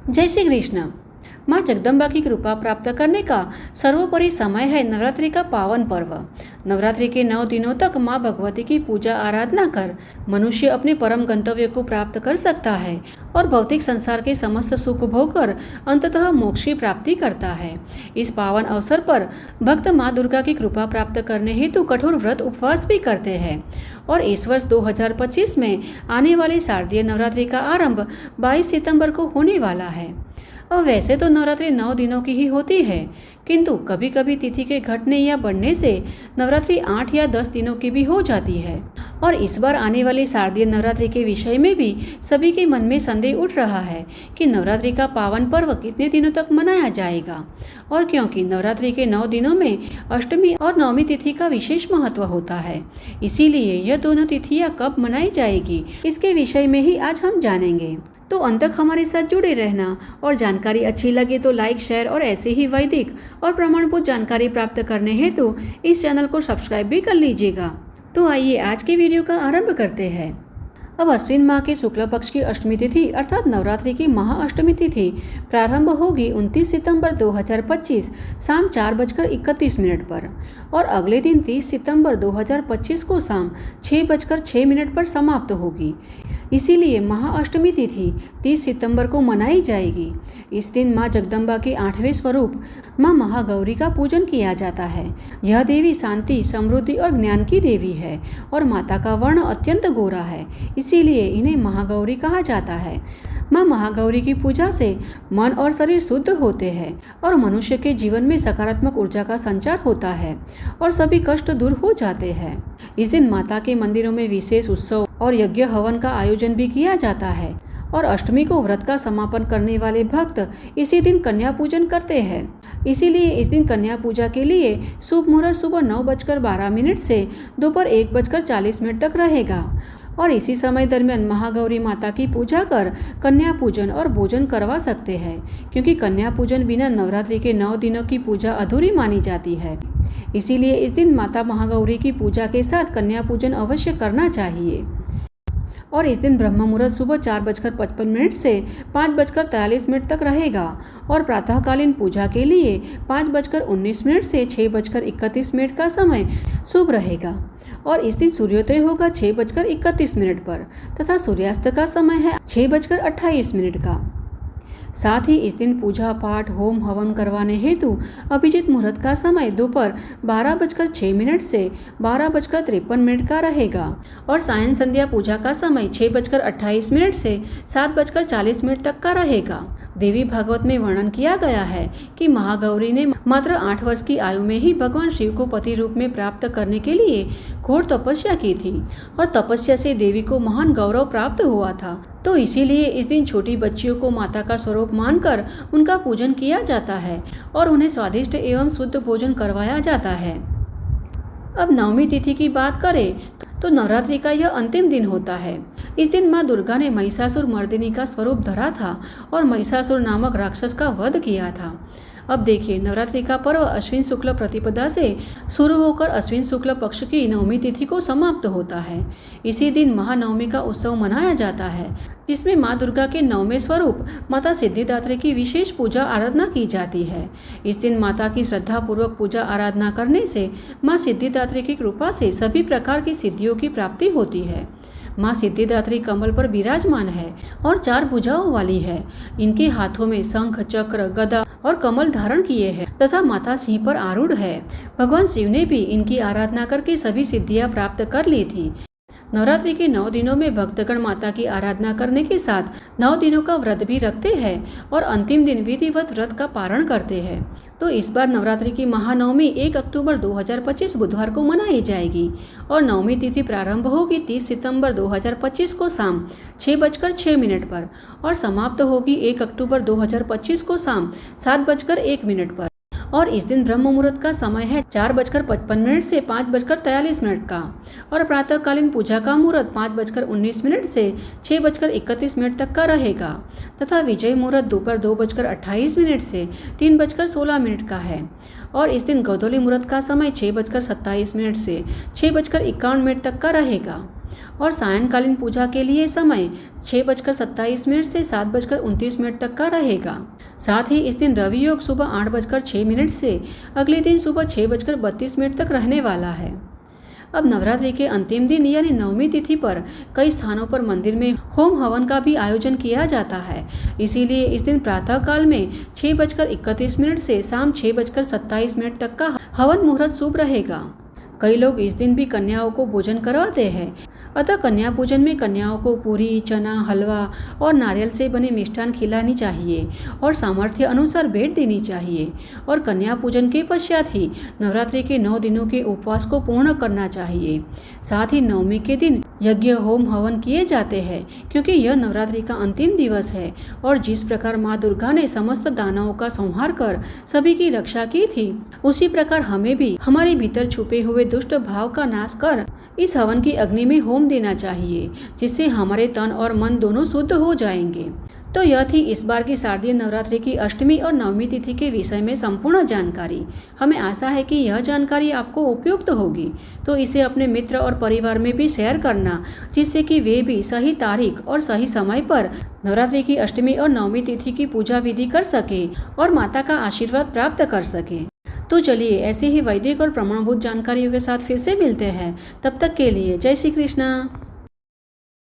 जय श्री कृष्ण। माँ जगदम्बा की कृपा प्राप्त करने का सर्वोपरि समय है नवरात्रि का पावन पर्व। नवरात्रि के 9 दिनों तक माँ भगवती की पूजा आराधना कर मनुष्य अपने परम गंतव्य को प्राप्त कर सकता है और भौतिक संसार के समस्त सुख भोग कर अंततः मोक्ष की प्राप्ति करता है। इस पावन अवसर पर भक्त माँ दुर्गा की कृपा प्राप्त करने हेतु कठोर व्रत उपवास भी करते हैं और इस वर्ष 2025 में आने वाले शारदीय नवरात्रि का आरंभ 22 सितंबर को होने वाला है। अब वैसे तो नवरात्रि 9 दिनों की ही होती है, किंतु कभी कभी तिथि के घटने या बढ़ने से नवरात्रि 8 या 10 दिनों की भी हो जाती है। और इस बार आने वाली शारदीय नवरात्रि के विषय में भी सभी के मन में संदेह उठ रहा है कि नवरात्रि का पावन पर्व कितने दिनों तक मनाया जाएगा। और क्योंकि नवरात्रि के 9 दिनों में अष्टमी और नवमी तिथि का विशेष महत्व होता है, इसीलिए यह दोनों तिथियां कब मनाई जाएगी इसके विषय में ही आज हम जानेंगे। तो अंत तक हमारे साथ जुड़े रहना और जानकारी अच्छी लगे तो लाइक, शेयर और ऐसे ही वैदिक और प्रमाणभूत जानकारी प्राप्त करने हेतु इस चैनल को सब्सक्राइब भी कर लीजिएगा। तो आइए आज की वीडियो का आरंभ करते हैं। अब अश्विन माह के शुक्ल पक्ष की अष्टमी तिथि अर्थात नवरात्रि की महाअष्टमी तिथि प्रारंभ होगी 29 सितंबर 2025 शाम 4:31 पर और अगले दिन 30 सितंबर 2025 को शाम 6:06 पर समाप्त होगी। इसीलिए महाअष्टमी तिथि 30 सितंबर को मनाई जाएगी। इस दिन माँ जगदम्बा के 8वें स्वरूप माँ महागौरी का पूजन किया जाता है। यह देवी शांति, समृद्धि और ज्ञान की देवी है और माता का वर्ण अत्यंत गोरा है, इसीलिए इन्हें महागौरी कहा जाता है। माँ महागौरी की पूजा से मन और शरीर शुद्ध होते हैं और मनुष्य के जीवन में सकारात्मक ऊर्जा का संचार होता है और सभी कष्ट दूर हो जाते हैं। इस दिन माता के मंदिरों में विशेष उत्सव और यज्ञ हवन का आयोजन भी किया जाता है और अष्टमी को व्रत का समापन करने वाले भक्त इसी दिन कन्या पूजन करते हैं। इसीलिए इस दिन कन्या पूजा के लिए शुभ मुहूर्त सुबह 9:12 से दोपहर 1:40 तक रहेगा और इसी समय दरमियान महागौरी माता की पूजा कर कन्या पूजन और भोजन करवा सकते हैं, क्योंकि कन्या पूजन बिना नवरात्रि के 9 दिनों की पूजा अधूरी मानी जाती है। इसीलिए इस दिन माता महागौरी की पूजा के साथ कन्या पूजन अवश्य करना चाहिए। और इस दिन ब्रह्म मुहूर्त सुबह 4:55 से 5:43 तक रहेगा और प्रातःकालीन पूजा के लिए 5:19 से 6:31 का समय शुभ रहेगा और इस दिन सूर्योदय होगा 6:31 पर तथा सूर्यास्त का समय है 6:28 का। साथ ही इस दिन पूजा पाठ, होम हवन करवाने हेतु अभिजित मुहूर्त का समय दोपहर 12:06 से 12:53 का रहेगा और सायं संध्या पूजा का समय 6:28 से 7:40 तक का रहेगा। देवी भागवत में वर्णन किया गया है कि महागौरी ने मात्र 8 वर्ष की आयु में ही भगवान शिव को पति रूप में प्राप्त करने के लिए घोर तपस्या की थी और तपस्या से देवी को महान गौरव प्राप्त हुआ था। तो इसीलिए इस दिन छोटी बच्चियों को माता का स्वरूप मानकर उनका पूजन किया जाता है और उन्हें स्वादिष्ट एवं शुद्ध भोजन करवाया जाता है। अब नवमी तिथि की बात करें तो नवरात्रि का यह अंतिम दिन होता है। इस दिन माँ दुर्गा ने महिषासुर मर्दिनी का स्वरूप धरा था और महिषासुर नामक राक्षस का वध किया था। अब देखिए, नवरात्रि का पर्व अश्विन शुक्ल प्रतिपदा से शुरू होकर अश्विन शुक्ल पक्ष की नवमी तिथि को समाप्त होता है। इसी दिन महानवमी का उत्सव मनाया जाता है, जिसमें माँ दुर्गा के 9वें स्वरूप माता सिद्धिदात्री की विशेष पूजा आराधना की जाती है। इस दिन माता की श्रद्धापूर्वक पूजा आराधना करने से माँ सिद्धिदात्री की कृपा से सभी प्रकार की सिद्धियों की प्राप्ति होती है। माँ सिद्धिदात्री कमल पर विराजमान है और 4 भुजाओं वाली है। इनके हाथों में शंख, चक्र, गदा और कमल धारण किए हैं तथा माता सिंह पर आरूढ़ है। भगवान शिव ने भी इनकी आराधना करके सभी सिद्धियां प्राप्त कर ली थी। नवरात्रि के 9 दिनों में भक्तगण माता की आराधना करने के साथ 9 दिनों का व्रत भी रखते हैं और अंतिम दिन विधिवत व्रत का पारण करते हैं। तो इस बार नवरात्रि की महानवमी 1 अक्टूबर 2025 बुधवार को मनाई जाएगी और नवमी तिथि प्रारंभ होगी 30 सितंबर 2025 को शाम 6:06 पर और समाप्त होगी 1 अक्टूबर 2025 को शाम 7:01 पर और इस दिन ब्रह्म मुहूर्त का समय है 4:55 से 5:43 का और प्रातःकालीन पूजा का मुहूर्त 5:19 से 6:31 तक का रहेगा तथा विजय मुहूर्त दोपहर 2:28 से 3:16 का है और इस दिन गोधूली मुहूर्त का समय 6:27 से 6:51 तक का रहेगा और सायंकालीन पूजा के लिए समय 6:27 से 7:29 तक का रहेगा। साथ ही इस दिन रवि योग सुबह 8:06 से अगले दिन सुबह 6:32 तक रहने वाला है। अब नवरात्रि के अंतिम दिन यानी नवमी तिथि पर कई स्थानों पर मंदिर में होम हवन का भी आयोजन किया जाता है। इसीलिए इस दिन प्रातः काल में 6:31 से शाम 6:27 तक का हवन मुहूर्त शुभ रहेगा। कई लोग इस दिन भी कन्याओं को भोजन करवाते हैं। अतः कन्या पूजन में कन्याओं को पूरी, चना, हलवा और नारियल से बने मिष्ठान खिलानी चाहिए और सामर्थ्य अनुसार भेंट देनी चाहिए। और कन्या पूजन के पश्चात ही नवरात्रि के 9 दिनों के उपवास को पूर्ण करना चाहिए। साथ ही नवमी के दिन यज्ञ, होम, हवन किए जाते हैं क्योंकि यह नवरात्रि का अंतिम दिवस है। और जिस प्रकार माँ दुर्गा ने समस्त दानवों का संहार कर सभी की रक्षा की थी, उसी प्रकार हमें भी हमारे भीतर छुपे हुए दुष्ट भाव का नाश कर इस हवन की अग्नि में होम देना चाहिए, जिससे हमारे तन और मन दोनों शुद्ध हो जाएंगे। तो यह थी इस बार की शारदीय नवरात्रि की अष्टमी और नवमी तिथि के विषय में संपूर्ण जानकारी। हमें आशा है कि यह जानकारी आपको उपयुक्त होगी, तो इसे अपने मित्र और परिवार में भी शेयर करना, जिससे कि वे भी सही तारीख और सही समय पर नवरात्रि की अष्टमी और नवमी तिथि की पूजा विधि कर सके और माता का आशीर्वाद प्राप्त कर सके। तो चलिए ऐसे ही वैदिक और प्रमाणभूत जानकारियों के साथ फिर से मिलते हैं। तब तक के लिए जय श्री कृष्णा।